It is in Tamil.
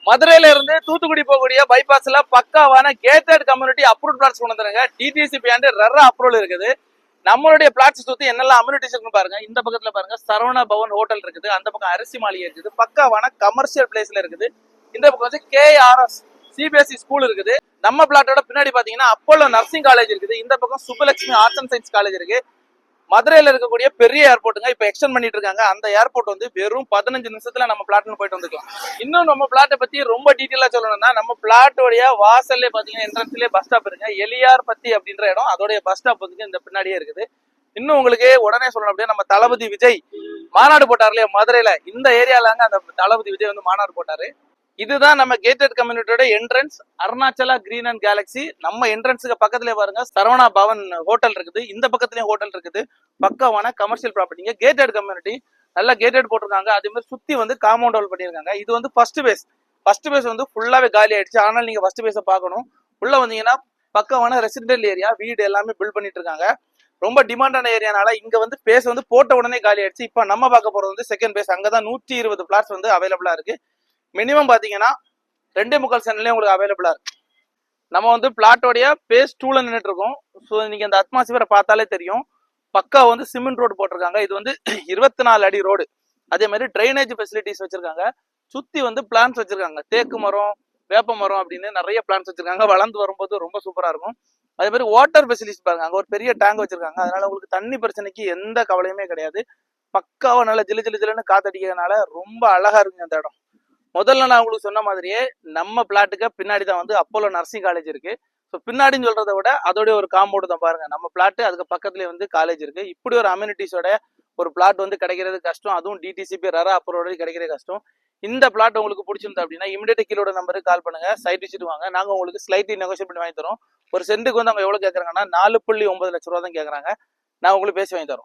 மதுரையில இருந்து தூத்துக்குடி போகக்கூடிய பைபாஸ்ல பக்காவான கேட்டட் கம்யூனிட்டி அப்ரூவ் பிளாட்ஸ் கொண்டு வந்துருங்க. டிடிசிபி அண்ட் ரெரா அப்ரூவல் இருக்குது. நம்மளுடைய பிளாட்ஸ் சுத்தி என்னெல்லாம் அம்யூனிட்டிஸ் இருக்குன்னு பாருங்க. இந்த பக்கத்துல பாருங்க சரவணா பவன் ஹோட்டல் இருக்குது, அந்த பக்கம் அரிசி மாளிகை இருக்குது, பக்காவான கமர்ஷியல் பிளேஸ்ல இருக்குது. இந்த பக்கம் வந்து KRS CBSE ஸ்கூல் இருக்குது. நம்ம பிளாட்டோட பின்னாடி பாத்தீங்கன்னா அப்போலோ நர்சிங் காலேஜ் இருக்குது. இந்த பக்கம் Subbulakshmi arts and science college இருக்கு. மதுரையில இருக்கக்கூடிய பெரிய ஏர்போர்ட்டுங்க இப்ப எக்ஸ்டெண்ட் பண்ணிட்டு இருக்காங்க. அந்த ஏர்போர்ட் வந்து வெறும் 15 நிமிஷத்துல நம்ம பிளாட்ல போயிட்டு வந்துக்கலாம். இன்னும் நம்ம பிளாட்டை பத்தி ரொம்ப டீட்டெயிலா சொல்லணும்னா நம்ம பிளாட்டோடைய வாசல்லே பாத்தீங்கன்னா என்ட்ரன்ஸ்லயே பஸ் ஸ்டாப் இருக்கு. எலியார் பத்தி அப்படின்ற இடம் அதோடைய பஸ் ஸ்டாப் வந்து இந்த பின்னாடியே இருக்குது. இன்னும் உங்களுக்கு உடனே சொல்லணும் அப்படியே நம்ம தளபதி விஜய் மாநாடு போட்டார் இல்லையா மதுரையில, இந்த ஏரியாலாங்க அந்த தளபதி விஜய் வந்து மாநாடு போட்டாரு. இதுதான் நம்ம கேட்டட் கம்யூனிட்டியோட entrance, Arunachala Green and Galaxy. நம்ம என்ட்ரன்ஸுக்கு பக்கத்துலயே பாருங்க சரவணா பவன் ஹோட்டல் இருக்குது, இந்த பக்கத்துலயும் ஹோட்டல் இருக்குது. பக்கவான கமர்ஷியல் ப்ராப்பர்ட்டிங்க. கேட்டட் கம்யூனிட்டி நல்லா கேட்டட் போட்டிருக்காங்க. அதே மாதிரி சுத்தி வந்து காம்பவுண்ட் வால் பண்ணியிருக்காங்க. இது வந்து ஃபர்ஸ்ட் பேஸ் வந்து ஃபுல்லாவே காலி ஆயிடுச்சு. ஆனால் நீங்க ஃபர்ஸ்ட் பேஸை பார்க்கணும். உள்ள வந்தீங்கன்னா பக்கவான ரெசிடென்டல் ஏரியா, வீடு எல்லாமே பில்ட் பண்ணிட்டு இருக்காங்க. ரொம்ப டிமாண்டான ஏரியானால இங்க வந்து பேஸ் வந்து போட்ட உடனே காலி ஆயிடுச்சு. இப்ப நம்ம பார்க்க போறது வந்து செகண்ட் பேஸ். அங்கதான் 120 பிளாட்ஸ் வந்து அவைலபிளா இருக்கு. மினிமம் பாத்தீங்கன்னா 2.25 சென்ட்லயே உங்களுக்கு அவைலபிளா இருக்கு. நம்ம வந்து பிளாட்டோடைய பேஸ் 2ல நின்றுட்டு இருக்கோம். ஸோ நீங்க அந்த அட்மாஸ்பியரை பார்த்தாலே தெரியும். பக்கா வந்து சிமெண்ட் ரோடு போட்டிருக்காங்க. இது வந்து 24 அடி ரோடு. அதே மாதிரி ட்ரைனேஜ் ஃபெசிலிட்டிஸ் வச்சிருக்காங்க. சுத்தி வந்து பிளான்ஸ் வச்சிருக்காங்க. தேக்கு மரம், வேப்ப மரம் அப்படின்னு நிறைய பிளான்ஸ் வச்சிருக்காங்க. வளர்ந்து வரும்போது ரொம்ப சூப்பரா இருக்கும். அதே மாதிரி வாட்டர் ஃபெசிலிட்டிஸ் பாருங்க. அங்க ஒரு பெரிய டேங்க் வச்சிருக்காங்க. அதனால உங்களுக்கு தண்ணி பிரச்சனைக்கு எந்த கவலையுமே கிடையாது. பக்காவா நல்லா ஜிலுன்னு காத்தடிக்கிறதுனால ரொம்ப அழகா இருக்குங்க அந்த இடம். முதல்ல நான் உங்களுக்கு சொன்ன மாதிரியே நம்ம பிளாட்டுக்கு பின்னாடி தான் வந்து அப்போலோ நர்சிங் காலேஜ் இருக்கு. ஸோ பின்னாடின்னு சொல்றதை விட அதோடைய ஒரு காம்பவுண்ட் தான் பாருங்க. நம்ம பிளாட்டு அதுக்கு பக்கத்துலேயே வந்து காலேஜ் இருக்கு. இப்படி ஒரு அம்யூனிட்டிஸோட ஒரு பிளாட் வந்து கிடைக்கிறது கஷ்டம். அதுவும் டிடிசிபி ரெரா அப்ரூவல் கிடைக்கிறது கஷ்டம். இந்த பிளாட் உங்களுக்கு பிடிச்சிருந்தா அப்படின்னா இமிடியேட் கீழோட நம்பருக்கு கால் பண்ணுங்க. சைட் விசிட் வாங்க. நாங்க உங்களுக்கு ஸ்லைட்லி நெகோஷியேட் பண்ணி வாங்கி தரோம். ஒரு சென்ட்டுக்கு வந்து அவங்க எவ்வளவு கேட்கறாங்கன்னா 4.9 லட்ச ரூபா தான் கேட்கறாங்க. நான் உங்களுக்கு பேசி வாங்கி தரோம்.